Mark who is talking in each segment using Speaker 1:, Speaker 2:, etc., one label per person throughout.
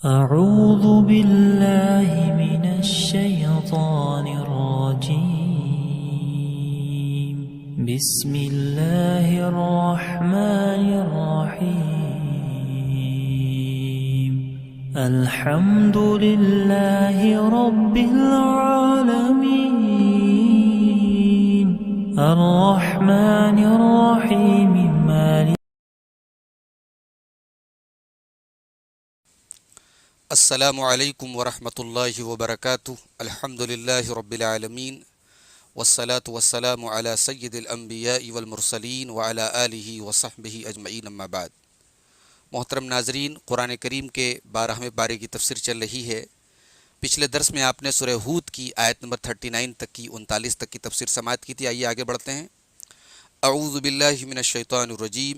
Speaker 1: أعوذ بالله من الشيطان الرجيم بسم الله الرحمن الرحيم الحمد لله رب العالمين الرحمن الرحيم مالك
Speaker 2: السلام علیکم ورحمۃ اللہ وبرکاتہ الحمد للہ رب العالمین والصلاة والسلام علی سید الانبیاء والمرسلین وعلی آلہ وصحبہ اجمعین اما بعد۔ محترم ناظرین، قرآن کریم کے 12ویں پارے کی تفسیر چل رہی ہے۔ پچھلے درس میں آپ نے سورہ ہود کی آیت نمبر 39 تک کی 39 تک کی تفسیر سماعت کی تھی۔ آئیے آگے بڑھتے ہیں۔ اعوذ باللہ من الشیطان الرجیم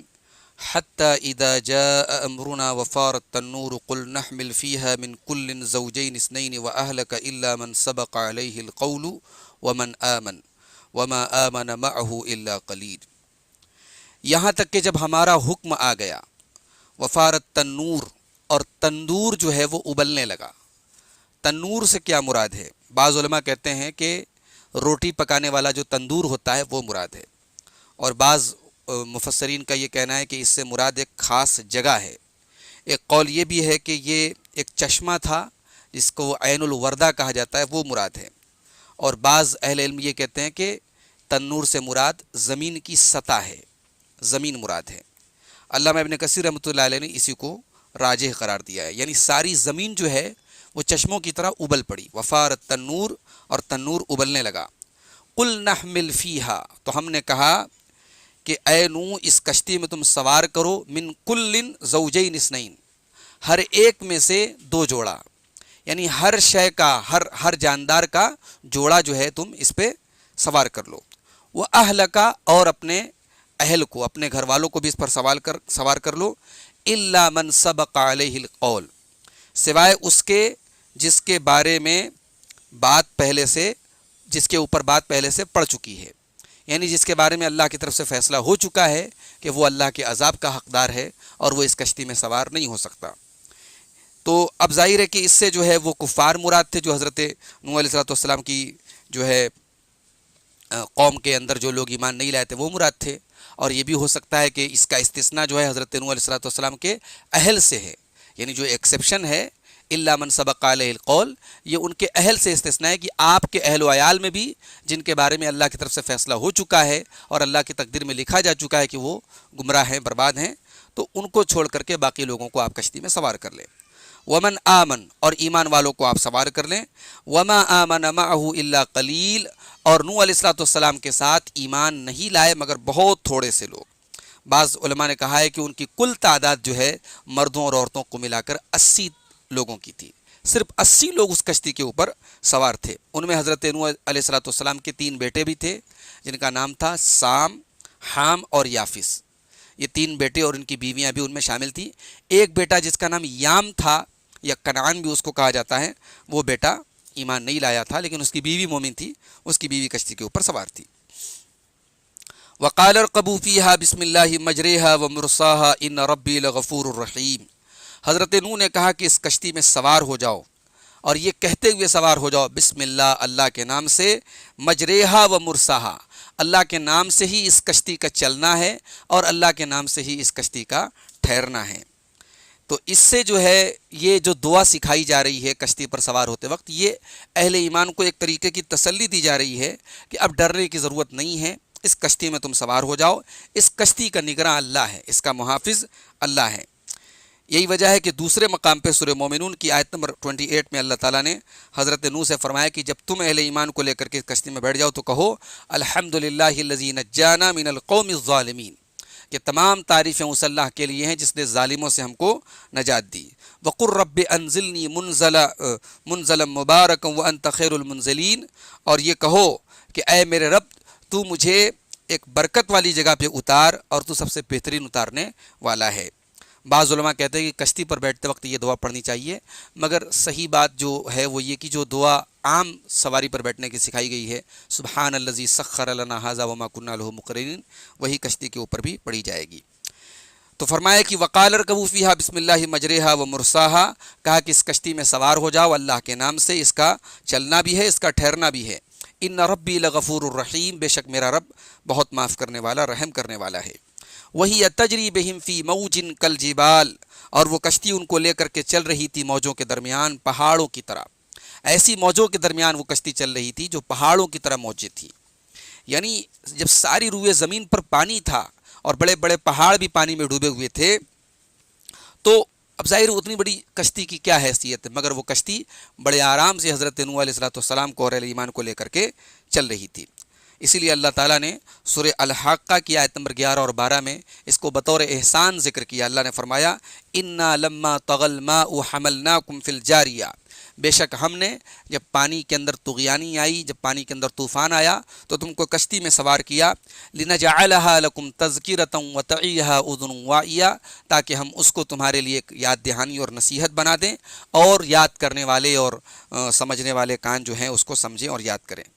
Speaker 2: حتى إذا جاء أمرنا وفارت التنور قل نحمل فيها من كل زوجين اثنين وأهلك إلا من سبق عليه القول ومن آمن وما آمن معه إلا قليل۔ یہاں تک کہ جب ہمارا حکم آ گیا، وفارت تنور، اور تندور جو ہے وہ ابلنے لگا۔ تنور سے کیا مراد ہے؟ بعض علماء کہتے ہیں کہ روٹی پکانے والا جو تندور ہوتا ہے وہ مراد ہے، اور بعض مفسرین کا یہ کہنا ہے کہ اس سے مراد ایک خاص جگہ ہے۔ ایک قول یہ بھی ہے کہ یہ ایک چشمہ تھا جس کو عین الوردہ کہا جاتا ہے، وہ مراد ہے۔ اور بعض اہل علم یہ کہتے ہیں کہ تنور سے مراد زمین کی سطح ہے، زمین مراد ہے۔ علامہ ابن کثیر رحمۃ اللہ علیہ نے اسی کو راجح قرار دیا ہے، یعنی ساری زمین جو ہے وہ چشموں کی طرح ابل پڑی۔ وفارت تنور، اور تنور ابلنے لگا۔ قل نحمل فیہا، تو ہم نے کہا کہ اے نوح اس کشتی میں تم سوار کرو، من کل زوجین اثنین، ہر ایک میں سے دو جوڑا، یعنی ہر شے کا، ہر جاندار کا جوڑا جو ہے تم اس پہ سوار کر لو۔ وہ اہلک، اور اپنے اہل کو، اپنے گھر والوں کو بھی اس پر سوار کر لو۔ الا من سبق علیہ القول، سوائے اس کے جس کے بارے میں جس کے اوپر بات پہلے سے پڑ چکی ہے، یعنی جس کے بارے میں اللہ کی طرف سے فیصلہ ہو چکا ہے کہ وہ اللہ کے عذاب کا حقدار ہے اور وہ اس کشتی میں سوار نہیں ہو سکتا۔ تو اب ظاہر ہے کہ اس سے جو ہے وہ کفار مراد تھے، جو حضرت نوح علیہ السلام کی جو ہے قوم کے اندر جو لوگ ایمان نہیں لائے تھے وہ مراد تھے، اور یہ بھی ہو سکتا ہے کہ اس کا استثناء جو ہے حضرت نوح علیہ السلام کے اہل سے ہے، یعنی جو ایکسیپشن ہے الا من سبق علیہ القول، یہ ان کے اہل سے استثناء ہے کہ آپ کے اہل و عیال میں بھی جن کے بارے میں اللہ کی طرف سے فیصلہ ہو چکا ہے اور اللہ کی تقدیر میں لکھا جا چکا ہے کہ وہ گمراہ ہیں، برباد ہیں، تو ان کو چھوڑ کر کے باقی لوگوں کو آپ کشتی میں سوار کر لیں۔ ومن آمن، اور ایمان والوں کو آپ سوار کر لیں۔ وما آمن معه الا قلیل، اور نوح علیہ السلام کے ساتھ ایمان نہیں لائے مگر بہت تھوڑے سے لوگ۔ بعض علماء نے کہا ہے کہ ان کی کل تعداد جو ہے مردوں اور عورتوں کو ملا کر 80 لوگوں کی تھی، صرف 80 لوگ اس کشتی کے اوپر سوار تھے۔ ان میں حضرت نوح علیہ السلام کے 3 بیٹے بھی تھے جن کا نام تھا سام، حام اور یافس۔ یہ 3 بیٹے اور ان کی بیویاں بھی ان میں شامل تھیں۔ ایک بیٹا جس کا نام یام تھا، یا کنعان بھی اس کو کہا جاتا ہے، وہ بیٹا ایمان نہیں لایا تھا، لیکن اس کی بیوی مومن تھی، اس کی بیوی کشتی کے اوپر سوار تھی۔ وقال اركبوا فيها بسم الله مجريها ومرساها ان ربي لغفور رحيم۔ حضرت نوح نے کہا کہ اس کشتی میں سوار ہو جاؤ، اور یہ کہتے ہوئے سوار ہو جاؤ، بسم اللہ، اللہ کے نام سے، مجریہا و مرساہا، اللہ کے نام سے ہی اس کشتی کا چلنا ہے اور اللہ کے نام سے ہی اس کشتی کا ٹھہرنا ہے۔ تو اس سے جو ہے یہ جو دعا سکھائی جا رہی ہے کشتی پر سوار ہوتے وقت، یہ اہل ایمان کو ایک طریقے کی تسلی دی جا رہی ہے کہ اب ڈرنے کی ضرورت نہیں ہے، اس کشتی میں تم سوار ہو جاؤ، اس کشتی کا نگراں اللہ ہے، اس کا محافظ اللہ ہے۔ یہی وجہ ہے کہ دوسرے مقام پہ سورہ مومنون کی آیت نمبر 28 میں اللہ تعالیٰ نے حضرت نوح سے فرمایا کہ جب تم اہل ایمان کو لے کر کے کشتی میں بیٹھ جاؤ تو کہو الحمدللہ الذی نجانا من القوم الظالمین، کہ تمام تعریفیں اس اللہ کے لیے ہیں جس نے ظالموں سے ہم کو نجات دی۔ وقر رب انزلنی منزلا مبارکا وانت خیر المنزلین، اور یہ کہو کہ اے میرے رب تو مجھے ایک برکت والی جگہ پہ اتار، اور تو سب سے بہترین اتارنے والا ہے۔ بعض علماء کہتے ہیں کہ کشتی پر بیٹھتے وقت یہ دعا پڑھنی چاہیے، مگر صحیح بات جو ہے وہ یہ کہ جو دعا عام سواری پر بیٹھنے کی سکھائی گئی ہے، سبحان الذی سخر لنا ھذا وما کنا لہ مقرنین، وہی کشتی کے اوپر بھی پڑھی جائے گی۔ تو فرمایا کہ وقال ارکبوا فیہا بسم اللہ مجریہا و مرساہا، کہا کہ اس کشتی میں سوار ہو جاؤ اللہ کے نام سے، اس کا چلنا بھی ہے، اس کا ٹھہرنا بھی ہے۔ ان ربی لغفور الرحیم، بے شک میرا رب بہت معاف کرنے والا، رحم کرنے والا ہے۔ وہی تجری بہم فی موج کالجبال، اور وہ کشتی ان کو لے کر کے چل رہی تھی موجوں کے درمیان پہاڑوں کی طرح، ایسی موجوں کے درمیان وہ کشتی چل رہی تھی جو پہاڑوں کی طرح موجیں تھی۔ یعنی جب ساری روئے زمین پر پانی تھا اور بڑے بڑے پہاڑ بھی پانی میں ڈوبے ہوئے تھے، تو اب ظاہر اتنی بڑی کشتی کی کیا حیثیت ہے، مگر وہ کشتی بڑے آرام سے حضرت نوح علیہ السلام کو اور اہل ایمان کو لے کر کے چل رہی تھی۔ اسی لیے اللہ تعالیٰ نے سورہ الحاقہ کی آیت نمبر 11 اور 12 میں اس کو بطور احسان ذکر کیا۔ اللہ نے فرمایا انا لما طغى الماء حملناكم في الجاریہ، بے شک ہم نے جب پانی کے اندر طغیانی آئی، جب پانی کے اندر طوفان آیا تو تم کو کشتی میں سوار کیا، لنجعلها لكم تذکرة وتعیها اذن واعیہ، تاکہ ہم اس کو تمہارے لیے ایک یاد دہانی اور نصیحت بنا دیں، اور یاد کرنے والے اور سمجھنے والے کان جو ہیں اس کو سمجھیں اور یاد کریں۔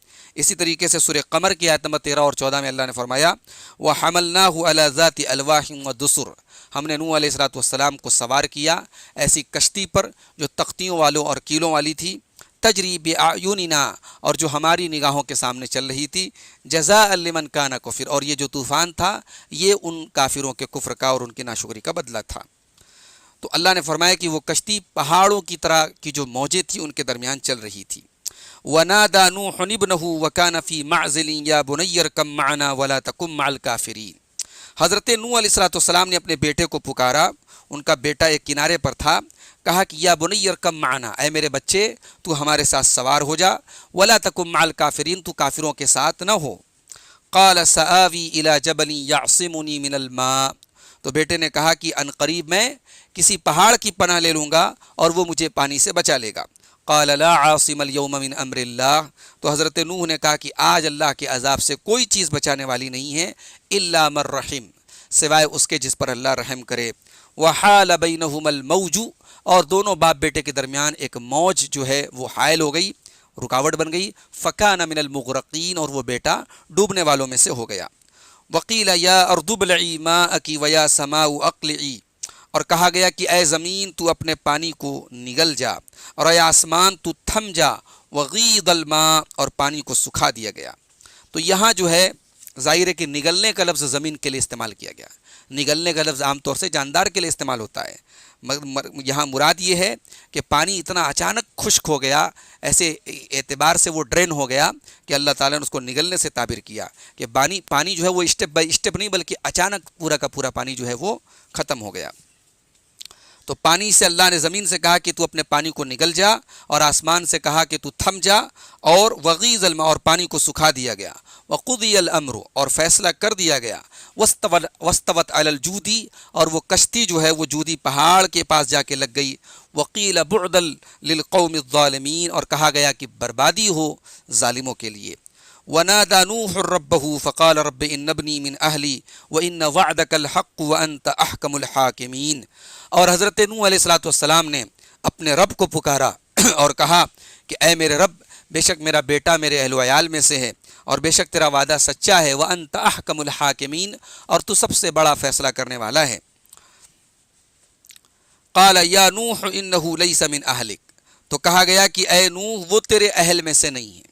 Speaker 2: اسی طریقے سے سورہ قمر کی آیت نمبر 13 اور 14 میں اللہ نے فرمایا وَحَمَلْنَاهُ عَلَى ذَاتِ أَلْوَاحٍ وَدُسُرٍ، ہم نے نوح علیہ السلام کو سوار کیا ایسی کشتی پر جو تختیوں والوں اور کیلوں والی تھی، تجری بِأَعْيُنِنَا، اور جو ہماری نگاہوں کے سامنے چل رہی تھی، جزاء لمن کان کفر، اور یہ جو طوفان تھا یہ ان کافروں کے کفر کا اور ان کی ناشکری کا بدلہ تھا۔ تو اللہ نے فرمایا کہ وہ کشتی پہاڑوں کی طرح کی جو موجیں تھیں ان کے درمیان چل رہی تھی۔ وَنَادَى نُوحٌ ابْنَهُ وَكَانَ فِي مَعْزِلٍ يَا بُنَيَّ ارْكَب مَّعَنَا وَلَا تَكُن مَّعَ الْكَافِرِينَ، حضرت نوح علیہ السلام نے اپنے بیٹے کو پکارا، ان کا بیٹا ایک کنارے پر تھا، کہا کہ یا بنی ارکب معنا، اے میرے بچے تو ہمارے ساتھ سوار ہو جا، ولا تکن مع الکافرین، تو کافروں کے ساتھ نہ ہو۔ قال سآوی الی جبل یعصمنی من الماء، تو بیٹے نے کہا کہ ان قریب میں کسی پہاڑ کی پناہ لے لوں گا اور وہ مجھے پانی سے بچا لے گا۔ قال لا عاصم اليوم من امر اللہ، تو حضرت نوح نے کہا کہ آج اللہ کے عذاب سے کوئی چیز بچانے والی نہیں ہے، الا من رحم، سوائے اس کے جس پر اللہ رحم کرے۔ وحال بینہما الموج، اور دونوں باپ بیٹے کے درمیان ایک موج جو ہے وہ حائل ہو گئی، رکاوٹ بن گئی، فکان من المغرقین، اور وہ بیٹا ڈوبنے والوں میں سے ہو گیا۔ وقیل یا ارض ابلعی ماءک ویا سماء اقلعی، اور کہا گیا کہ اے زمین تو اپنے پانی کو نگل جا، اور اے آسمان تو تھم جا، وغیض الماء، اور پانی کو سکھا دیا گیا۔ تو یہاں جو ہے ظاہر ہے کہ نگلنے کا لفظ زمین کے لیے استعمال کیا گیا، نگلنے کا لفظ عام طور سے جاندار کے لیے استعمال ہوتا ہے، یہاں مراد یہ ہے کہ پانی اتنا اچانک خشک ہو گیا، ایسے اعتبار سے وہ ڈرین ہو گیا کہ اللہ تعالیٰ نے اس کو نگلنے سے تعبیر کیا کہ پانی جو ہے وہ اسٹیپ بائی اسٹیپ نہیں بلکہ اچانک پورا کا پورا پانی جو ہے وہ ختم ہو گیا۔ تو پانی سے اللہ نے زمین سے کہا کہ تو اپنے پانی کو نگل جا، اور آسمان سے کہا کہ تو تھم جا، اور وغیض الماء، اور پانی کو سکھا دیا گیا۔ وقضی الامر، اور فیصلہ کر دیا گیا۔ واستوت علی الجودی، اور وہ کشتی جو ہے وہ جودی پہاڑ کے پاس جا کے لگ گئی۔ وقیل بعدا للقوم الظالمین، اور کہا گیا کہ بربادی ہو ظالموں کے لیے۔ ونادى نوح ربه فقال رب ان ابني من اهلي وان وعدك الحق وانت احكم الحاكمين، اور حضرت نوح علیہ السلام نے اپنے رب کو پکارا اور کہا کہ اے میرے رب، بے شک میرا بیٹا میرے اہل و عیال میں سے ہے، اور بے شک تیرا وعدہ سچا ہے، وانت احکم الحاکمین، اور تو سب سے بڑا فیصلہ کرنے والا ہے۔ قال یا نوح انه ليس من اہلک، تو کہا گیا کہ اے نوح وہ تیرے اہل میں سے نہیں ہے۔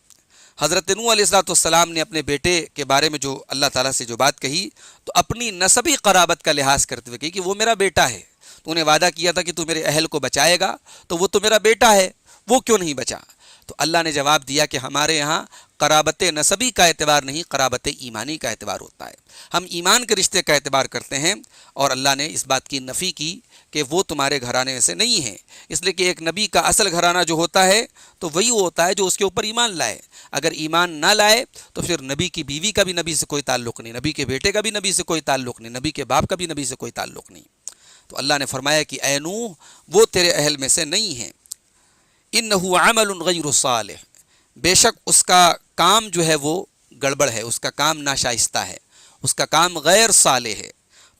Speaker 2: حضرت نوح علیہ السلام نے اپنے بیٹے کے بارے میں جو اللہ تعالیٰ سے جو بات کہی تو اپنی نسبی قرابت کا لحاظ کرتے ہوئے کہی کہ وہ میرا بیٹا ہے، تو نے وعدہ کیا تھا کہ تو میرے اہل کو بچائے گا، تو وہ تو میرا بیٹا ہے، وہ کیوں نہیں بچا؟ تو اللہ نے جواب دیا کہ ہمارے یہاں قرابت نسبی کا اعتبار نہیں، قرابت ایمانی کا اعتبار ہوتا ہے، ہم ایمان کے رشتے کا اعتبار کرتے ہیں، اور اللہ نے اس بات کی نفی کی کہ وہ تمہارے گھرانے میں سے نہیں ہے، اس لیے کہ ایک نبی کا اصل گھرانہ جو ہوتا ہے تو وہی ہوتا ہے جو اس کے اوپر ایمان لائے، اگر ایمان نہ لائے تو پھر نبی کی بیوی کا بھی نبی سے کوئی تعلق نہیں، نبی کے بیٹے کا بھی نبی سے کوئی تعلق نہیں، نبی کے باپ کا بھی نبی سے کوئی تعلق نہیں۔ تو اللہ نے فرمایا کہ اے نوح وہ تیرے اہل میں سے نہیں ہیں، انہ عمل غیر صالح، بے شک اس کا کام جو ہے وہ گڑبڑ ہے، اس کا کام ناشائستہ ہے، اس کا کام غیر صالح ہے۔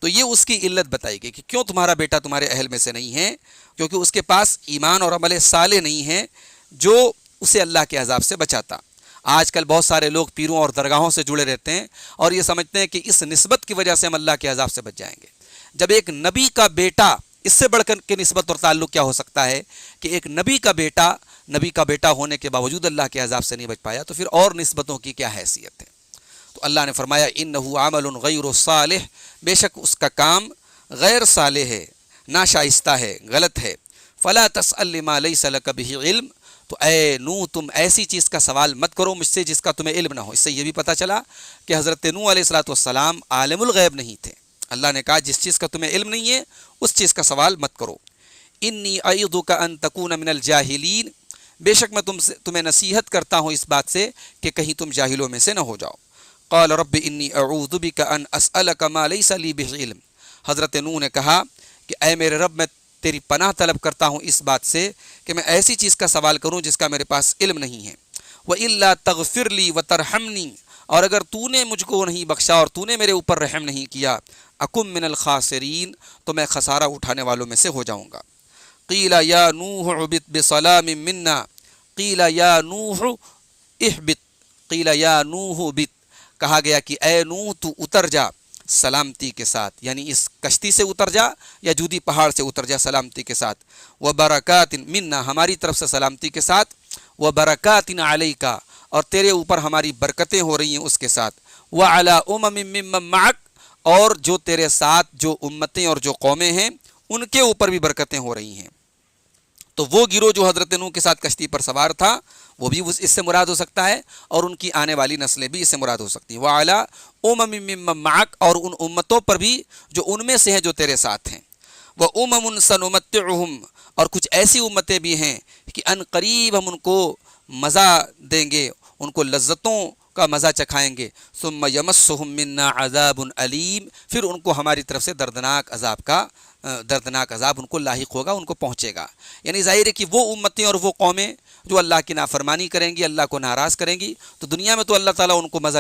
Speaker 2: تو یہ اس کی علت بتائی گئی کہ کیوں تمہارا بیٹا تمہارے اہل میں سے نہیں ہے، کیونکہ اس کے پاس ایمان اور عمل صالح نہیں ہے جو اسے اللہ کے عذاب سے بچاتا۔ آج کل بہت سارے لوگ پیروں اور درگاہوں سے جڑے رہتے ہیں اور یہ سمجھتے ہیں کہ اس نسبت کی وجہ سے ہم اللہ کے عذاب سے بچ جائیں گے۔ جب ایک نبی کا بیٹا، اس سے بڑھ کر کے نسبت اور تعلق کیا ہو سکتا ہے کہ ایک نبی کا بیٹا ہونے کے باوجود اللہ کے عذاب سے نہیں بچ پایا، تو پھر اور نسبتوں کی کیا حیثیت ہے؟ تو اللہ نے فرمایا انہ عمل غیر صالح، بے شک اس کا کام غیر صالح ہے، ناشائستہ ہے، غلط ہے۔ فلا تسأل لما لیس لک بہ علم، تو اے نوح تم ایسی چیز کا سوال مت کرو مجھ سے جس کا تمہیں علم نہ ہو۔ اس سے یہ بھی پتہ چلا کہ حضرت نوح علیہ السلام عالم الغیب نہیں تھے۔ اللہ نے کہا جس چیز کا تمہیں علم نہیں ہے اس چیز کا سوال مت کرو۔ انی اعظک ان تکون من الجاہلین، بے شک میں تمہیں نصیحت کرتا ہوں اس بات سے کہ کہیں تم جاہلوں میں سے نہ ہو جاؤ۔ قال رب انی اعوذ بک ان اسألک ما لیس لی بہ علم، حضرت نوح نے کہا کہ اے میرے رب میں تیری پناہ طلب کرتا ہوں اس بات سے کہ میں ایسی چیز کا سوال کروں جس کا میرے پاس علم نہیں ہے۔ وَإِلَّا تَغْفِرْ لِي وَتَرْحَمْنِي، اور اگر تو نے مجھ کو نہیں بخشا اور تو نے میرے اوپر رحم نہیں کیا، اکم من الخاسرین، تو میں خسارہ اٹھانے والوں میں سے ہو جاؤں گا۔ قیل یا نوح اہبط بسلام منا، قیل یا نوح اہبط، قیل یا نوح اہبط، کہا گیا کہ اے نوح تو اتر جا سلامتی کے ساتھ، یعنی اس کشتی سے اتر جا یا جودی پہاڑ سے اتر جا سلامتی کے ساتھ۔ وبرکات منا، ہماری طرف سے سلامتی کے ساتھ، وبرکات علیک، اور تیرے اوپر ہماری برکتیں ہو رہی ہیں اس کے ساتھ، وعلی ممن معک، اور جو تیرے ساتھ جو امتیں اور جو قومیں ہیں ان کے اوپر بھی برکتیں ہو رہی ہیں۔ تو وہ گروہ جو حضرت نوح کے ساتھ کشتی پر سوار تھا وہ بھی اس سے مراد ہو سکتا ہے، اور ان کی آنے والی نسلیں بھی اس سے مراد ہو سکتی ہیں۔ وعلی ممن معک، اور ان امتوں پر بھی جو ان میں سے ہیں جو تیرے ساتھ ہیں۔ وَأُمَمٌ سَنُمَتِّعُهُمْ، اور کچھ ایسی امتیں بھی ہیں کہ ان قریب ہم ان کو مزہ دیں گے، ان کو لذتوں کا مزہ چکھائیں گے۔ ثُمَّ يَمَسُّهُم مِّنَّا عَذَابٌ أَلِيمٌ، پھر ان کو ہماری طرف سے دردناک عذاب ان کو لاحق ہوگا، ان کو پہنچے گا۔ یعنی ظاہر ہے کہ وہ امتیں اور وہ قومیں جو اللہ کی نافرمانی کریں گی، اللہ کو ناراض کریں گی، تو دنیا میں تو اللہ تعالیٰ ان کو مزہ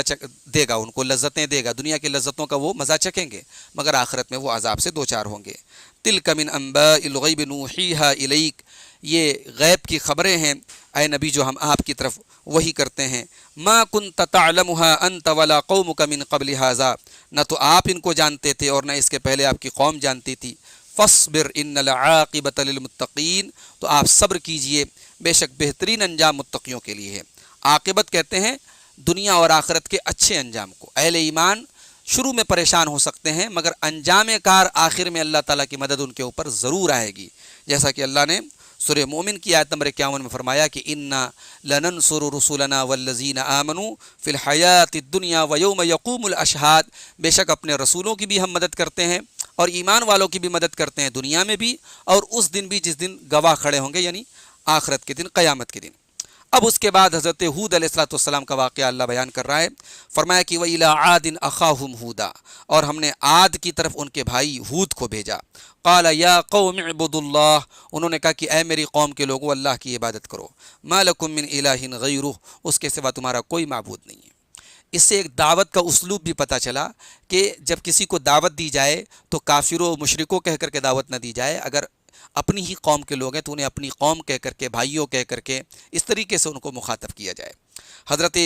Speaker 2: دے گا، ان کو لذتیں دے گا، دنیا کی لذتوں کا وہ مزہ چکھیں گے، مگر آخرت میں وہ عذاب سے دوچار ہوں گے۔ تِلْکَ مِنْ أَنْبَاءِ الْغَیْبِ نُوحِیہَا إِلَیْکَ، یہ غیب کی خبریں ہیں اے نبی جو ہم آپ کی طرف وحی کرتے ہیں۔ ما كنت تعلمها انت ولا قومك من قبل هذا، نہ تو آپ ان کو جانتے تھے اور نہ اس کے پہلے آپ کی قوم جانتی تھی۔ فاصبر ان العاقبۃ للمتقین، تو آپ صبر کیجئے، بے شک بہترین انجام متقیوں کے لیے ہے۔ عاقبت کہتے ہیں دنیا اور آخرت کے اچھے انجام کو۔ اہل ایمان شروع میں پریشان ہو سکتے ہیں مگر انجام کار آخر میں اللہ تعالیٰ کی مدد ان کے اوپر ضرور آئے گی، جیسا کہ اللہ نے سورہ مومن کی آیت نمبر 51 میں فرمایا کہ انا لننصر رسولنا والذین آمنوا فی الحیات الدنیا ویوم یقوم الاشہاد، بے شک اپنے رسولوں کی بھی ہم مدد کرتے ہیں اور ایمان والوں کی بھی مدد کرتے ہیں دنیا میں بھی اور اس دن بھی جس دن گواہ کھڑے ہوں گے، یعنی آخرت کے دن، قیامت کے دن۔ اب اس کے بعد حضرت ہود علیہ السلام کا واقعہ اللہ بیان کر رہا ہے۔ فرمایا کہ وَإِلَىٰ عَادٍ أَخَاهُمْ هُودًا، اور ہم نے عاد کی طرف ان کے بھائی ہود کو بھیجا۔ قَالَ يَا قَوْمِ اعْبُدُوا اللَّهَ، انہوں نے کہا کہ اے میری قوم کے لوگوں اللہ کی عبادت کرو۔ مَا لَكُم مِّنْ إِلَٰهٍ غَيْرُهُ، اس کے سوا تمہارا کوئی معبود نہیں ہے۔ اس سے ایک دعوت کا اسلوب بھی پتہ چلا کہ جب کسی کو دعوت دی جائے تو کافروں مشرکوں کہہ کر کے دعوت نہ دی جائے، اگر اپنی ہی قوم کے لوگ ہیں تو انہیں اپنی قوم کہہ کر کے، بھائیوں کہہ کر کے، اس طریقے سے ان کو مخاطب کیا جائے۔ حضرت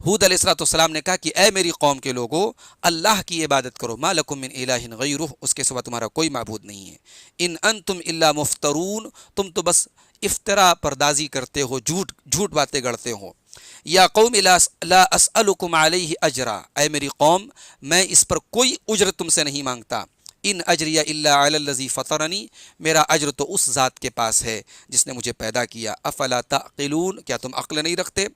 Speaker 2: ہود علیہ السلام نے کہا کہ اے میری قوم کے لوگوں اللہ کی عبادت کرو۔ ما لکم من الہ غیرہ، اس کے سوا تمہارا کوئی معبود نہیں ہے۔ ان انتم الا مفترون، تم تو بس افطرا پردازی کرتے ہو، جھوٹ باتیں گڑھتے ہو۔ یا قوم لا اسألکم علیہ اجرا، اے میری قوم میں اس پر کوئی اجرت تم سے نہیں مانگتا۔ ان اجریہ الا علی الذی فطرنی، میرا اجر تو اس ذات کے پاس ہے جس نے مجھے پیدا کیا۔ افلا تعقلون، کیا تم عقل نہیں رکھتے؟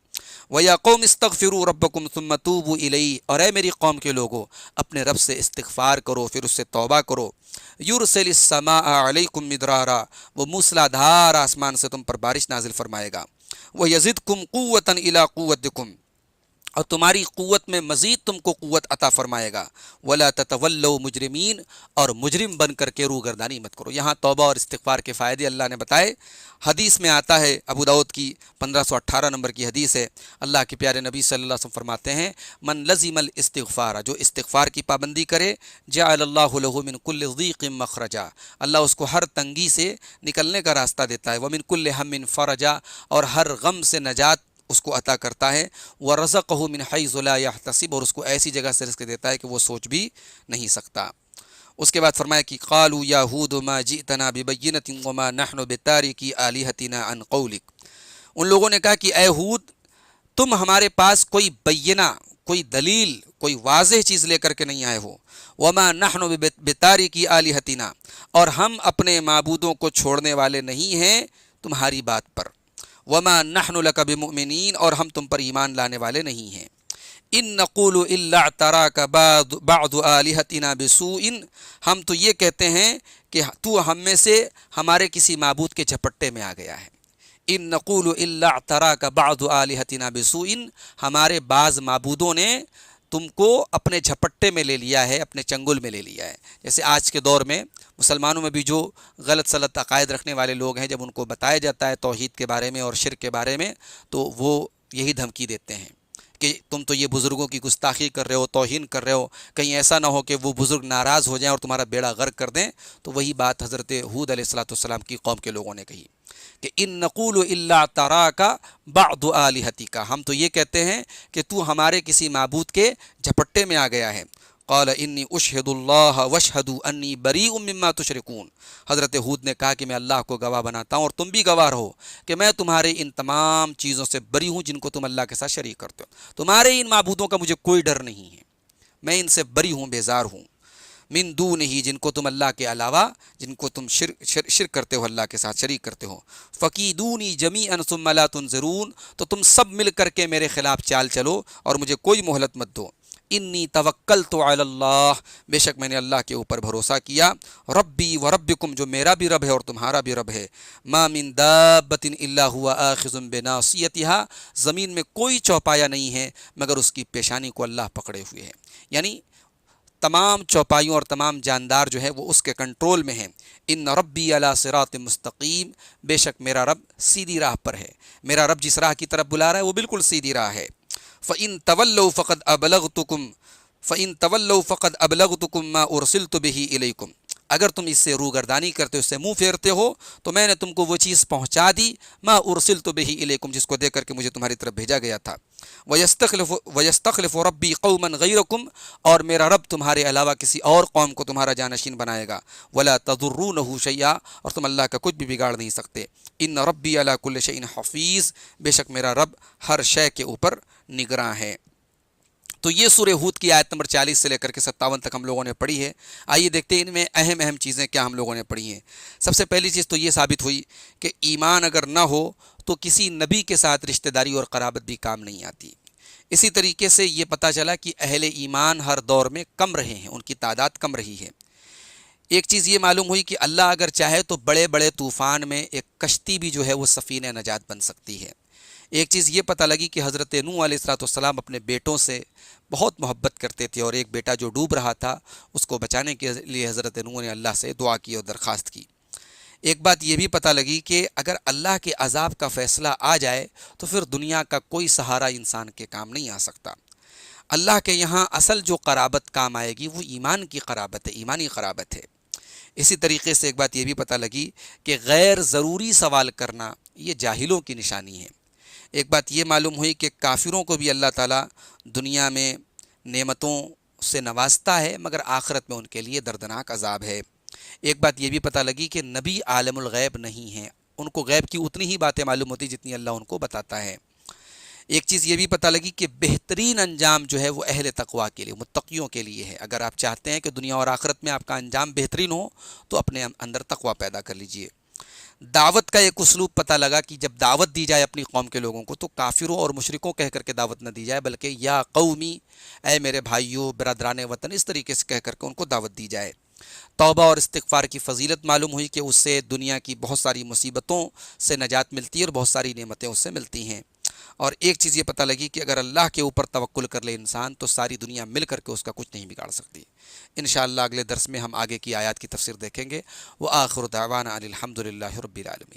Speaker 2: وَيَا قَوْمِ اسْتَغْفِرُوا رَبَّكُمْ ثُمَّ تُوبُوا إِلَيْهِ، اور اے میری قوم کے لوگوں اپنے رب سے استغفار کرو پھر اس سے توبہ کرو۔ يُرْسِلِ السَّمَاءَ عَلَيْكُمْ مِدْرَارًا، وہ موسلا دھار آسمان سے تم پر بارش نازل فرمائے گا۔ وَيَزِدْكُمْ قُوَّةً إِلَىٰ قُوَّتِكُمْ، اور تمہاری قوت میں مزید تم کو قوت عطا فرمائے گا۔ وَلَا تَتَوَلَّوْا مُجْرِمِينَ، اور مجرم بن کر کے روگردانی مت کرو۔ یہاں توبہ اور استغفار کے فائدے اللہ نے بتائے۔ حدیث میں آتا ہے، ابو داؤد کی 1518 نمبر کی حدیث ہے، اللہ کے پیارے نبی صلی اللہ علیہ وسلم فرماتے ہیں من لزم الاستغفار، جو استغفار کی پابندی کرے، جعل اللہ له من کل ضیق مخرجا، اللہ اس کو ہر تنگی سے نکلنے کا راستہ دیتا ہے۔ ومن کل ہم فرجا، اور ہر غم سے نجات اس کو عطا کرتا ہے۔ وَرَزَقَهُ مِنْ حَيْثُ لَا يَحْتَسِبُ، اور اس کو ایسی جگہ سے رزق دیتا ہے کہ وہ سوچ بھی نہیں سکتا۔ اس کے بعد فرمایا کہ قالوا یا ہود ما جئتنا ببینۃ وما نحن بتارکی آلہتنا عن قولک، ان لوگوں نے کہا کہ اے ہود تم ہمارے پاس کوئی بینہ، کوئی دلیل، کوئی واضح چیز لے کر کے نہیں آئے ہو، وما نحن بتارکی آلہتنا، اور ہم اپنے معبودوں کو چھوڑنے والے نہیں ہیں تمہاری بات پر، وما نحن لک بمؤمنین، اور ہم تم پر ایمان لانے والے نہیں ہیں، ان نقول الا اعتراک بعض آلہتنا بسوء، ہم تو یہ کہتے ہیں کہ تو ہم میں سے ہمارے کسی معبود کے جھپٹے میں آ گیا ہے، ان نقول الا اعتراک بعض آلہتنا بسوء، ہمارے بعض معبودوں نے تم کو اپنے جھپٹے میں لے لیا ہے، اپنے چنگل میں لے لیا ہے۔ جیسے آج کے دور میں مسلمانوں میں بھی جو غلط سلط عقائد رکھنے والے لوگ ہیں، جب ان کو بتایا جاتا ہے توحید کے بارے میں اور شرک کے بارے میں، تو وہ یہی دھمکی دیتے ہیں کہ تم تو یہ بزرگوں کی گستاخی کر رہے ہو، توہین کر رہے ہو، کہیں ایسا نہ ہو کہ وہ بزرگ ناراض ہو جائیں اور تمہارا بیڑا غرق کر دیں۔ تو وہی بات حضرت ہود علیہ السلام کی قوم کے لوگوں نے کہی کہ ان نقول الا تراک بعض آلہتک، ہم تو یہ کہتے ہیں کہ تو ہمارے کسی معبود کے جھپٹے میں آ گیا ہے۔ قال انی اشہد اللہ واشہدوا انی بریء مما تشرکون، حضرت ہود نے کہا کہ میں اللہ کو گواہ بناتا ہوں اور تم بھی گواہ رہو کہ میں تمہارے ان تمام چیزوں سے بری ہوں جن کو تم اللہ کے ساتھ شریک کرتے ہو، تمہارے ان معبودوں کا مجھے کوئی ڈر نہیں ہے، میں ان سے بری ہوں، بیزار ہوں، من دونہ، جن کو تم اللہ کے علاوہ، جن کو تم شرک کرتے ہو، اللہ کے ساتھ شریک کرتے ہو، فکیدونی جمیعا ثم لا تنظرون، تو تم سب مل کر کے میرے خلاف چال چلو اور مجھے کوئی مہلت مت دو۔ انی توکلت علی اللہ، بے شک میں نے اللہ کے اوپر بھروسہ کیا، ربی و ربکم، جو میرا بھی رب ہے اور تمہارا بھی رب ہے، ما من دابۃ الا هو آخذ بناصیتها، زمین میں کوئی چوپایا نہیں ہے مگر اس کی پیشانی کو اللہ پکڑے ہوئے ہے، یعنی تمام چوپائیوں اور تمام جاندار جو ہے وہ اس کے کنٹرول میں ہیں۔ ان ربی علی صراط مستقیم، بے شک میرا رب سیدھی راہ پر ہے، میرا رب جس راہ کی طرف بلا رہا ہے وہ بالکل سیدھی راہ ہے۔ فَإِن تَوَلَّوْا فَقَدْ أَبْلَغْتُكُم مَّا أُرْسِلْتُ بِهِ إِلَيْكُمْ، اگر تم اس سے روگردانی کرتے ہو، اس سے منہ پھیرتے ہو، تو میں نے تم کو وہ چیز پہنچا دی، ما ارسلت به الیکم، جس کو دے کر کے مجھے تمہاری طرف بھیجا گیا تھا۔ وَيَسْتَخْلِفُ رَبِّي قَوْمًا غَيْرَكُمْ، اور میرا رب تمہارے علاوہ کسی اور قوم کو تمہارا جانشین بنائے گا، وَلَا تَضُرُّونَهُ شَيْئًا، اور تم اللہ کا کچھ بھی بگاڑ نہیں سکتے۔ ان ربی علی کل شیء حفیظ، بے شک میرا رب ہر شے کے اوپر نگراں ہے۔ تو یہ سورہ ہود کی آیت نمبر 40 سے لے کر کے 57 تک ہم لوگوں نے پڑھی ہے۔ آئیے دیکھتے ہیں ان میں اہم چیزیں کیا ہم لوگوں نے پڑھی ہیں۔ سب سے پہلی چیز تو یہ ثابت ہوئی کہ ایمان اگر نہ ہو تو کسی نبی کے ساتھ رشتہ داری اور قرابت بھی کام نہیں آتی۔ اسی طریقے سے یہ پتہ چلا کہ اہل ایمان ہر دور میں کم رہے ہیں، ان کی تعداد کم رہی ہے۔ ایک چیز یہ معلوم ہوئی کہ اللہ اگر چاہے تو بڑے بڑے طوفان میں ایک کشتی بھی جو ہے وہ سفینہ نجات بن سکتی ہے۔ ایک چیز یہ پتہ لگی کہ حضرت نوح علیہ السلام اپنے بیٹوں سے بہت محبت کرتے تھے، اور ایک بیٹا جو ڈوب رہا تھا اس کو بچانے کے لیے حضرت نوح نے اللہ سے دعا کی اور درخواست کی۔ ایک بات یہ بھی پتہ لگی کہ اگر اللہ کے عذاب کا فیصلہ آ جائے تو پھر دنیا کا کوئی سہارا انسان کے کام نہیں آ سکتا۔ اللہ کے یہاں اصل جو قرابت کام آئے گی وہ ایمان کی قرابت ہے، ایمانی قرابت ہے۔ اسی طریقے سے ایک بات یہ بھی پتہ لگی کہ غیر ضروری سوال کرنا یہ جاہلوں کی نشانی ہے۔ ایک بات یہ معلوم ہوئی کہ کافروں کو بھی اللہ تعالیٰ دنیا میں نعمتوں سے نوازتا ہے، مگر آخرت میں ان کے لیے دردناک عذاب ہے۔ ایک بات یہ بھی پتہ لگی کہ نبی عالم الغیب نہیں ہیں، ان کو غیب کی اتنی ہی باتیں معلوم ہوتی جتنی اللہ ان کو بتاتا ہے۔ ایک چیز یہ بھی پتہ لگی کہ بہترین انجام جو ہے وہ اہل تقویٰ کے لیے، متقیوں کے لیے ہے۔ اگر آپ چاہتے ہیں کہ دنیا اور آخرت میں آپ کا انجام بہترین ہو تو اپنے اندر تقویٰ پیدا کر لیجئے۔ دعوت کا ایک اسلوب پتہ لگا کہ جب دعوت دی جائے اپنی قوم کے لوگوں کو تو کافروں اور مشرکوں کہہ کر کے دعوت نہ دی جائے، بلکہ یا قومی، اے میرے بھائیوں، برادران وطن، اس طریقے سے کہہ کر کے ان کو دعوت دی جائے۔ توبہ اور استغفار کی فضیلت معلوم ہوئی کہ اس سے دنیا کی بہت ساری مصیبتوں سے نجات ملتی ہے اور بہت ساری نعمتیں اس سے ملتی ہیں۔ اور ایک چیز یہ پتہ لگی کہ اگر اللہ کے اوپر توکل کر لے انسان تو ساری دنیا مل کر کے اس کا کچھ نہیں بگاڑ سکتی۔ انشاءاللہ اگلے درس میں ہم آگے کی آیات کی تفسیر دیکھیں گے۔ وآخر دعوانا ان الحمد للہ رب العالمین۔